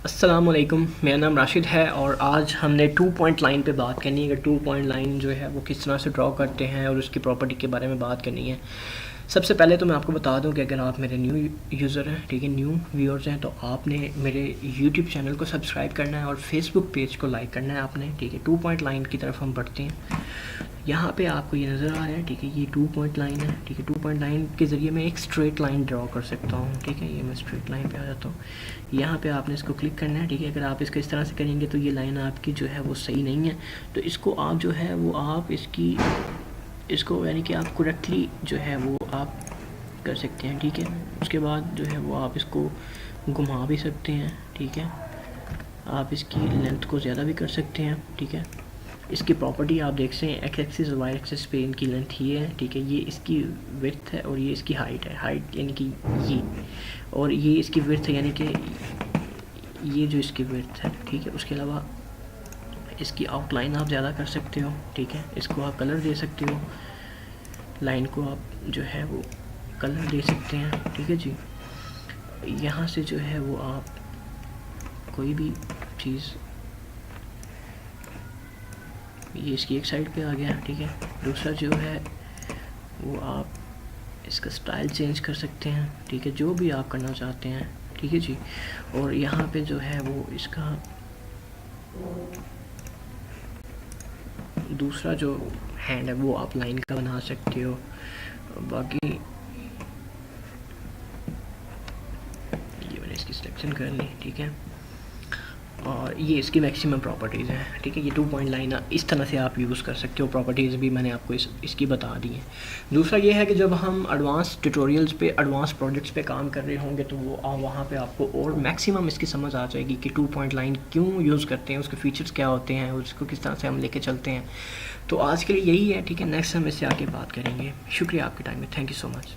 अस्सलामुअलैकुम, मेरा नाम राशिद है और आज हमने 2 पॉइंट लाइन पे बात करनी है कि 2 पॉइंट लाइन जो है वो किस तरह से ड्रॉ करते हैं और उसकी प्रॉपर्टी के बारे में बात करनी है। सबसे पहले तो मैं आपको बता दूं कि अगर आप मेरे न्यू यूज़र हैं, ठीक है, न्यू व्यूअर्स हैं, तो आपने मेरे यूट्यूब चैनल को सब्सक्राइब करना है और फेसबुक पेज को लाइक करना है आपने, ठीक है। 2 पॉइंट लाइन की तरफ हम बढ़ते हैं। यहाँ पे आपको ये नज़र आ रहा है, ठीक है, ये 2 पॉइंट लाइन है, ठीक है। 2 पॉइंट लाइन के ज़रिए मैं एक स्ट्रेट लाइन ड्रॉ कर सकता हूँ, ठीक है। ये मैं स्ट्रेट लाइन पे आ जाता हूँ। यहाँ पे आपने इसको क्लिक करना है, ठीक है। अगर आप इसको इस तरह से करेंगे तो ये लाइन आपकी जो है वो सही नहीं है, तो इसको आप जो है वो आप इसको यानी कि आप करेक्टली जो है वो आप कर सकते हैं, ठीक है। उसके बाद जो है वो आप इसको घुमा भी सकते हैं, ठीक है। आप इसकी लेंथ को ज़्यादा भी कर सकते हैं, ठीक है। इसकी प्रॉपर्टी आप देख सकते हैं, एक्स एक्सिस और वाई एक्सिस पे इनकी लेंथ ये है, ठीक है। ये इसकी विड्थ है और ये इसकी हाइट है, हाइट यानी कि ये, और ये इसकी विड्थ है यानी कि ये जो इसकी विड्थ है, ठीक है। उसके अलावा इसकी आउटलाइन आप ज़्यादा कर सकते हो, ठीक है। इसको आप कलर दे सकते हो, लाइन को आप जो है वो कलर दे सकते हैं, ठीक है जी। यहाँ से जो है वो आप कोई भी चीज़, ये इसकी एक साइड पे आ गया, ठीक है। दूसरा जो है वो आप इसका स्टाइल चेंज कर सकते हैं, ठीक है, जो भी आप करना चाहते हैं, ठीक है जी। और यहाँ पे जो है वो इसका दूसरा जो हैंड है वो आप लाइन का बना सकते हो। बाकी ये मैंने इसकी सिलेक्शन कर ली, ठीक है। और ये इसकी मैक्सिमम प्रॉपर्टीज़ हैं, ठीक है। ये 2 पॉइंट लाइन इस तरह से आप यूज़ कर सकते हो, प्रॉपर्टीज़ भी मैंने आपको इसकी बता दी हैं। दूसरा ये है कि जब हम एडवांस ट्यूटोरियल्स पे, एडवांस प्रोजेक्ट्स पे काम कर रहे होंगे तो वो वहाँ पे आपको और मैक्सिमम इसकी समझ आ जाएगी कि 2 पॉइंट लाइन क्यों यूज़ करते हैं, उसके फीचर्स क्या होते हैं, उसको किस तरह से हम लेके चलते हैं। तो आज के लिए यही है, ठीक है। नेक्स्ट हम इससे आगे बात करेंगे। शुक्रिया आपके टाइम में, थैंक यू सो मच।